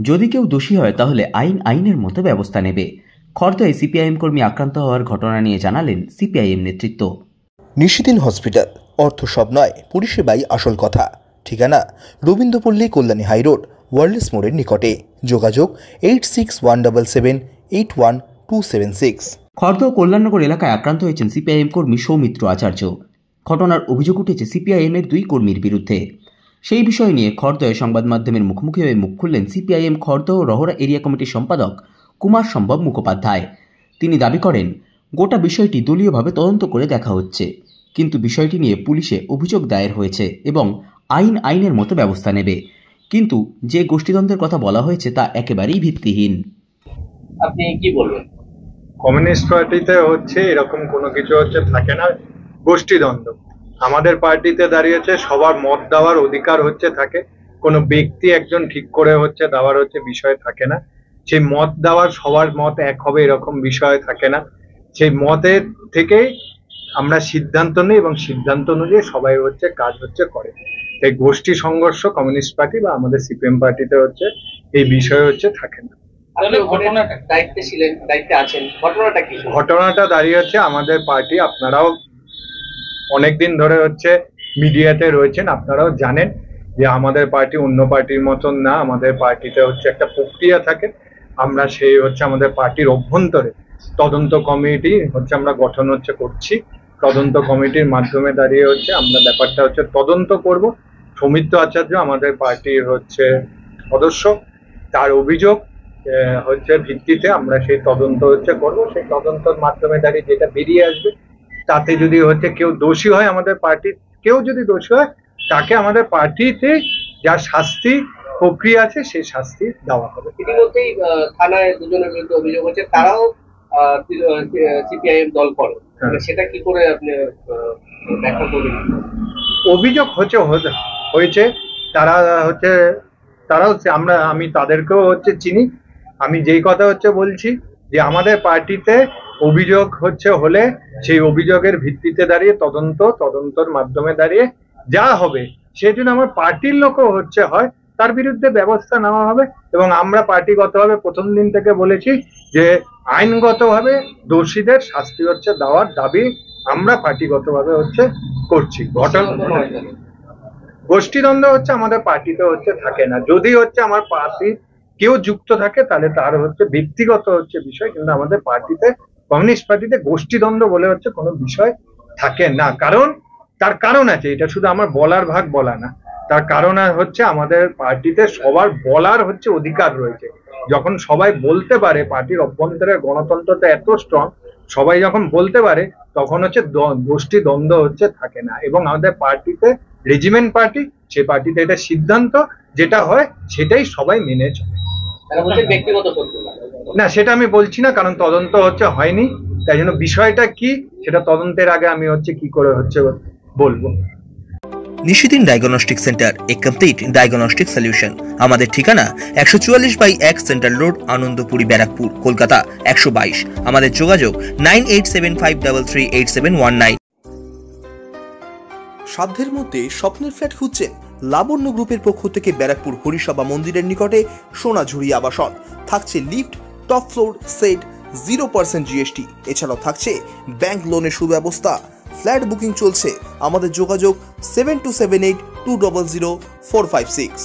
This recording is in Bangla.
যদি কেউ দোষী হয় তাহলে আইন আইনের মতো ব্যবস্থা নেবে। খড়দহে সিপিআইএম কর্মী আক্রান্ত হওয়ার ঘটনা নিয়ে জানালেন সিপিআইএম নেতৃত্ব। নিশিদিন হসপিটাল, অর্থ সব নয়, পরিষেবাই আসল কথা। ঠিকানা রবীন্দ্রপল্লী, কল্যাণী হাইরোড, ওয়ার্ল্ডস মোড়ের নিকটে। যোগাযোগ 8617781276। খড়দহ কল্যাণনগর এলাকায় আক্রান্ত হয়েছেন সিপিআইএম কর্মী সৌমিত্র আচার্য। ঘটনার অভিযোগ উঠেছে সিপিআইএমের 2 কর্মীর বিরুদ্ধে। সেই বিষয় নিয়ে খড়দহে সংবাদ মাধ্যমের মুখোমুখি হয়ে মুখ খুললেন সিপিআইএম খড়দহ রহরা এরিয়া কমিটির সম্পাদক কুমার সম্ভব মুখোপাধ্যায়। তিনি দাবি করেন, গোটা বিষয়টি দলীয়ভাবে তদন্ত করে দেখা হচ্ছে, কিন্তু বিষয়টি নিয়ে পুলিশে অভিযোগ দায়ের হয়েছে এবং আইন আইনের মতো ব্যবস্থা নেবে। কিন্তু যে গোষ্ঠীদ্বন্দ্বের কথা বলা হয়েছে তা একেবারেই ভিত্তিহীন। আপনি কি বলবেন? কমিউনিস্ট পার্টিতে হচ্ছে এরকম কোনো কিছু হচ্ছে থাকে না গোষ্ঠীদ্বন্দ্ব। আমাদের পার্টিতে দাঁড়িয়েছে সবার মত দেওয়ার অধিকার হচ্ছে থাকে, কোনো ব্যক্তি একজন ঠিক করে হচ্ছে দেওয়ার হচ্ছে বিষয় থাকে না। সেই মত দেওয়ার সবার মত এক হবে এরকম বিষয় থাকে না। সেই মতের থেকেই আমরা সিদ্ধান্ত নিই এবং সিদ্ধান্ত অনুযায়ী সবাই হচ্ছে কাজ হচ্ছে করে। এই গোষ্ঠী সংঘর্ষ কমিউনিস্ট পার্টি বা আমাদের সিপিএম পার্টিতে হচ্ছে এই বিষয় হচ্ছে থাকে না। ঘটনাটা দাঁড়িয়েছে আমাদের পার্টি, আপনারাও অনেকদিন ধরে হচ্ছে মিডিয়াতে রয়েছেন, আপনারাও জানেন যে আমাদের পার্টি অন্য পার্টির মতন না। আমাদের পার্টিতে হচ্ছে একটা প্রক্রিয়া থাকে। আমরা সেই হচ্ছে আমাদের পার্টির অভ্যন্তরে তদন্ত কমিটি হচ্ছে আমরা গঠন হচ্ছে করছি। তদন্ত কমিটির মাধ্যমে দাঁড়িয়ে হচ্ছে আমরা ব্যাপারটা হচ্ছে তদন্ত করব। সৌমিত্র আচার্য আমাদের পার্টির হচ্ছে সদস্য, তার অভিযোগ হচ্ছে ভিত্তিতে আমরা সেই তদন্ত হচ্ছে করব। সেই তদন্তের মাধ্যমে দাঁড়িয়ে যেটা বেরিয়ে আসবে, তাতে যদি হচ্ছে কেউ দোষী হয়, আমাদের পার্টির কেউ যদি দোষী হয়, তাকে আমাদের পার্টিতে যা শাস্তি প্রক্রিয়া আছে সেই শাস্তি দেওয়া হবে। ইতিমধ্যেই থানায় দুজনের বিরুদ্ধে অভিযোগ হচ্ছে, তারাও সিপিআইএম দল করে, সেটা কি করে আপনি ব্যাখ্যা করবেন? অভিযোগ হয়েছে তারাও আমি তাদেরকেও হচ্ছে চিনি। আমি যেই কথা হচ্ছে বলছি যে আমাদের পার্টিতে অভিযোগ হচ্ছে হলে সেই অভিযোগের ভিত্তিতে দাঁড়িয়ে তদন্তর মাধ্যমে দাঁড়িয়ে যা হবে সেই জন্য আমার পার্টির লোকও হচ্ছে হয় তার বিরুদ্ধে ব্যবস্থা নেওয়া হবে। এবং আমরা পার্টিগতভাবে প্রথম দিন থেকে বলেছি যে আইনগতভাবে দোষীদের শাস্তি হচ্ছে দেওয়ার দাবি আমরা পার্টিগতভাবে হচ্ছে করছি। গোষ্ঠীদ্বন্দ্ব হচ্ছে আমাদের পার্টিতে হচ্ছে থাকে না। যদি হচ্ছে আমার পার্টি কেউ যুক্ত থাকে তাহলে তার হচ্ছে ব্যক্তিগত হচ্ছে বিষয়, কিন্তু আমাদের পার্টিতে কমিউনিস্ট পার্টিতে গোষ্ঠীদ্বন্দ্ব বলে হচ্ছে কোনো বিষয় থাকে না। তার কারণ আছে, এটা শুধু আমার বলার ভাগ বলা না। তার কারণ হচ্ছে আমাদের পার্টিতে সবার বলার হচ্ছে অধিকার রয়েছে। যখন সবাই বলতে পারে, পার্টির অভ্যন্তরের গণতন্ত্রটা এত স্ট্রং, সবাই যখন বলতে পারে তখন হচ্ছে গোষ্ঠী দ্বন্দ্ব হচ্ছে থাকে না। এবং আমাদের পার্টিতে রেজিমেন্ট পার্টি, সে পার্টিতে এটা সিদ্ধান্ত যেটা হয় সেটাই সবাই মেনে চলে। না, সেটা আমি বলছি না, কারণ তদন্ত হচ্ছে হয়নি। তাই জন্য বিষয়টা কি সেটা তদন্তের আগে আমি হচ্ছে কি করে হচ্ছে বলবো। নিশিদিন ডায়াগনস্টিক সেন্টার, এ কমপ্লিট ডায়াগনস্টিক সলিউশন। আমাদের ঠিকানা 144/1 সেন্ট্রাল রোড, আনন্দপুরি, ব্যারাকপুর, কলকাতা 122। আমাদের যোগাযোগ 9875338719। সাধ্যের মধ্যে স্বপ্নের ফ্ল্যাট খুঁজছেন? লাবণ্য গ্রুপের পক্ষ থেকে ব্যারাকপুর হরিসভা মন্দিরের নিকটে সোনাঝুরি আবাসন। থাকছে lift, top floor, set, 0% GST. এছাড়াও থাকছে ব্যাংক লোনের সুব্যবস্থা। ফ্ল্যাট বুকিং চলছে। আমাদের যোগাযোগ 7278200456।